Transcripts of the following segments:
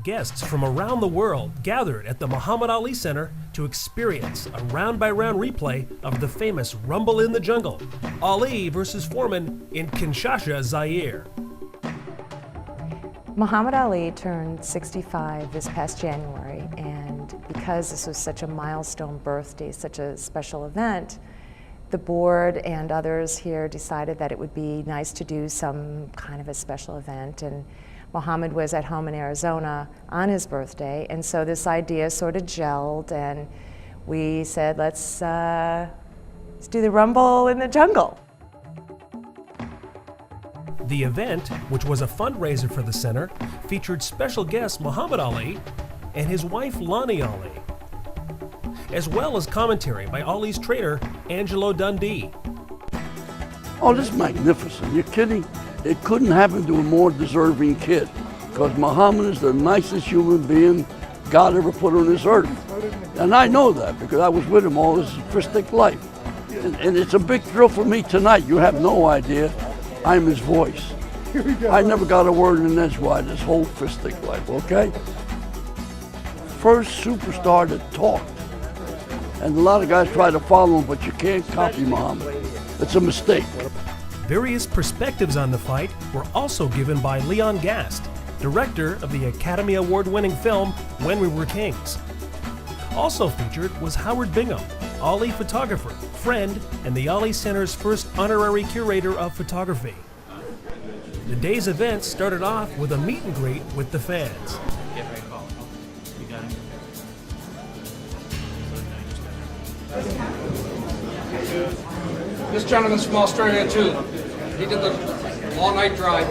guests from around the world gathered at the Muhammad Ali Center to experience a round-by-round replay of the famous Rumble in the Jungle, Ali versus Foreman in Kinshasa, Zaire. Muhammad Ali turned 65 this past January, and because this was such a milestone birthday, such a special event, the board and others here decided that it would be nice to do some kind of a special event. And Muhammad was at home in Arizona on his birthday, and so this idea sort of gelled, and we said, let's do the Rumble in the Jungle. The event, which was a fundraiser for the center, featured special guest Muhammad Ali and his wife Lonnie Ali, as well as commentary by Ali's trainer, Angelo Dundee. Oh, this is magnificent. You're kidding? It couldn't happen to a more deserving kid, because Muhammad is the nicest human being God ever put on this earth. And I know that because I was with him all his fistic life. And it's a big thrill for me tonight. You have no idea. I'm his voice. I never got a word in edgewise this whole fistic life, okay? First superstar that talked. And a lot of guys try to follow him, but you can't copy Muhammad. It's a mistake. Various perspectives on the fight were also given by Leon Gast, director of the Academy Award-winning film When We Were Kings. Also featured was Howard Bingham, Ali photographer, friend, and the Ali Center's first honorary curator of photography. The day's event started off with a meet and greet with the fans. This gentleman's from Australia too. He did the all-night drive.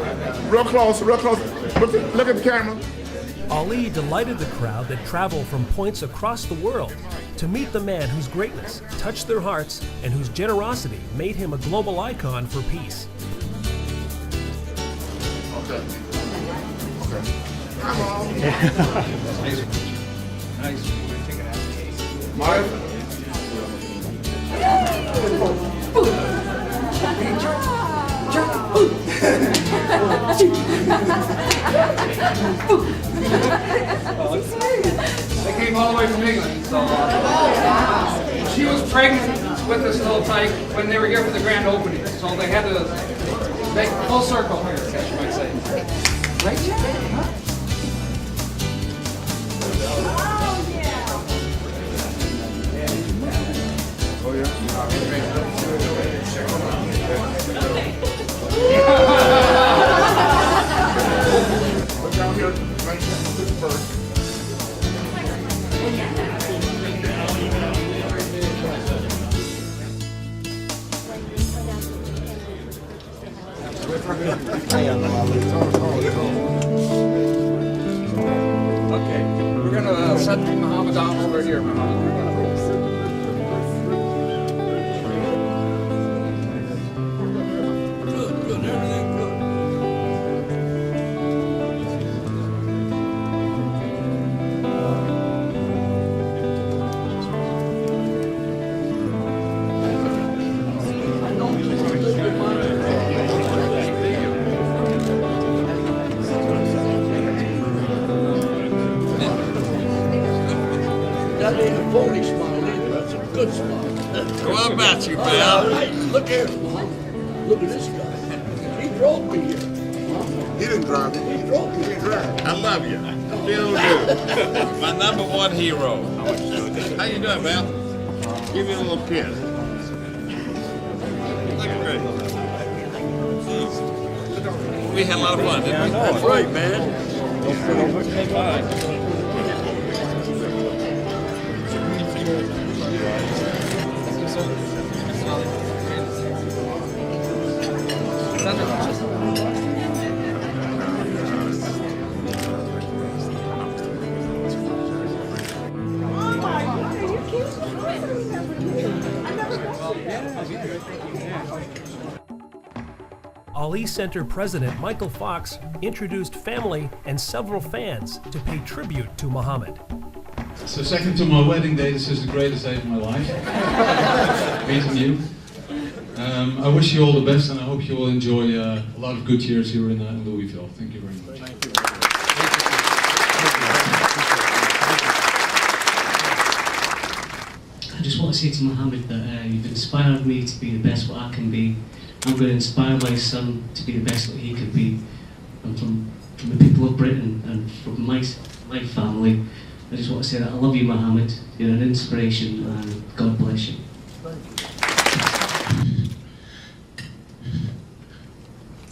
Real close, real close. Look at the camera. Ali delighted the crowd that traveled from points across the world to meet the man whose greatness touched their hearts and whose generosity made him a global icon for peace. Okay. Come on. Nice. Marv? They came all the way from England. So, she was pregnant with this little tyke when they were here for the grand opening. So they had to make a full circle here, as you might say. Right? Huh? Look down here, right first. Okay, we're gonna set Muhammad down over here, Muhammad. Good, everything good. That ain't a phony smile either, that's a good smile. What about you, pal? Hey, look here, Mom. Look at this guy. He drove me here. He didn't drive me. He drove me here. I love you. Still do. My number one hero. How you doing, pal? Give me a little kiss. Look at Greg. We had a lot of fun, didn't we? That's right, man. Ali Center President Michael Fox introduced family and several fans to pay tribute to Muhammad. So second to my wedding day, this is the greatest day of my life. Meeting you. I wish you all the best, and I hope you will enjoy a lot of good years here in Louisville. Thank you very much. Thank you. just want to say to Muhammad that you've inspired me to be the best what I can be. I'm going to inspire my son to be the best what he could be. And from the people of Britain and from my family, I just want to say that I love you, Muhammad. You're an inspiration, and God bless you.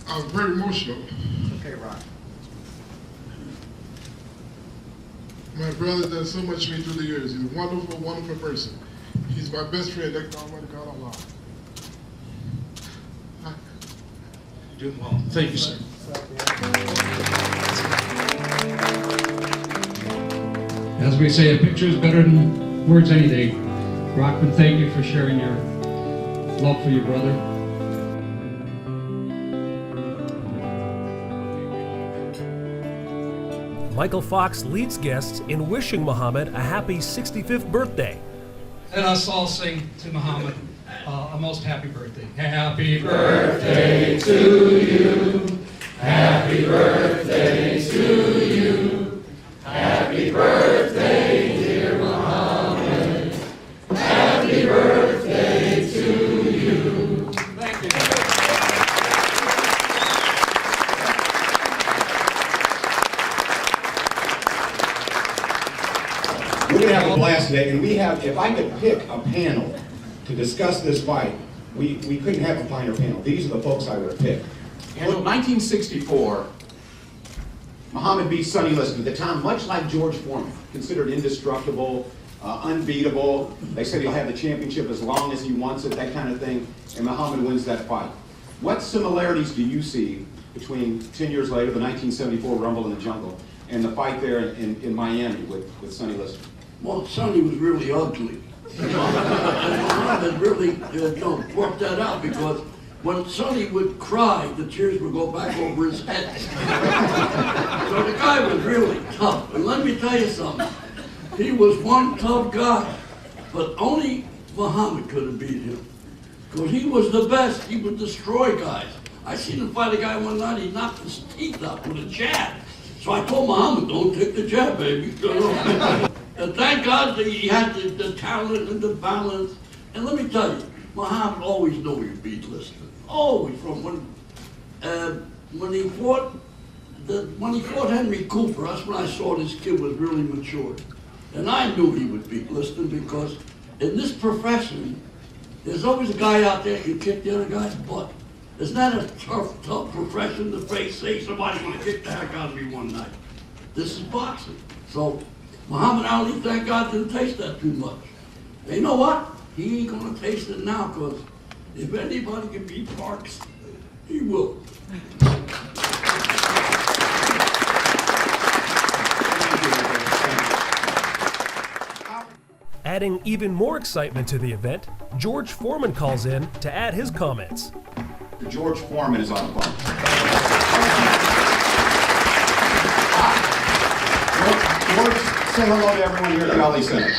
I was very emotional. Okay, Ron. My brother done so much for me through the years. He's a wonderful, wonderful person. He's my best friend. That's Almighty God Allah. You're doing well. Thank you, sir. As we say, a picture is better than words any day. Rockman, thank you for sharing your love for your brother. Michael Fox leads guests in wishing Muhammad a happy 65th birthday. Let us all sing to Muhammad a most happy birthday. Happy birthday to you. Happy birthday to you. Happy birthday, dear Muhammad. Happy birthday to you. Thank you. We're going to have a blast today, and we have, if I could pick a panel to discuss this fight, we couldn't have a finer panel. These are the folks I would have picked. In 1964, Muhammad beat Sonny Liston, at the time much like George Foreman, considered indestructible, unbeatable. They said he'll have the championship as long as he wants it, that kind of thing, and Muhammad wins that fight. What similarities do you see between 10 years later, the 1974 Rumble in the Jungle, and the fight there in Miami with Sonny Liston? Well, Sonny was really ugly. And Muhammad really brought that out, because when Sonny would cry, the tears would go back over his head. So the guy was really tough. And let me tell you something. He was one tough guy, but only Muhammad could have beat him. Because he was the best. He would destroy guys. I seen him fight a guy one night, he knocked his teeth out with a jab. So I told Muhammad, don't take the jab, baby. And thank God that he had the talent and the balance. And let me tell you, Muhammad always knew he beat Liston. Always, from when he fought Henry Cooper, that's when I saw this kid was really matured. And I knew he would beat Liston, because in this profession, there's always a guy out there who can kick the other guy's butt. Isn't that a tough profession to face? Say somebody's gonna kick the heck out of me one night. This is boxing. So Muhammad Ali, thank God, didn't taste that too much. And you know what? He ain't gonna taste it now, because if anybody can beat Parks, he will. Adding even more excitement to the event, George Foreman calls in to add his comments. George Foreman is on the phone. George, say hello to everyone here at the Ali Center.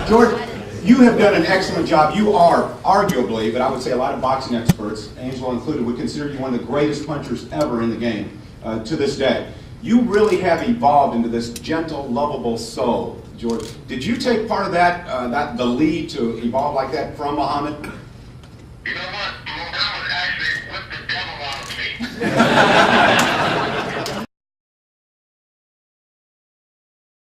George, you have done an excellent job. You are arguably, but I would say a lot of boxing experts, Angelo included, would consider you one of the greatest punchers ever in the game to this day. You really have evolved into this gentle, lovable soul, George. Did you take part of that, the lead to evolve like that from Muhammad? You know what? Muhammad actually whipped the devil out of me.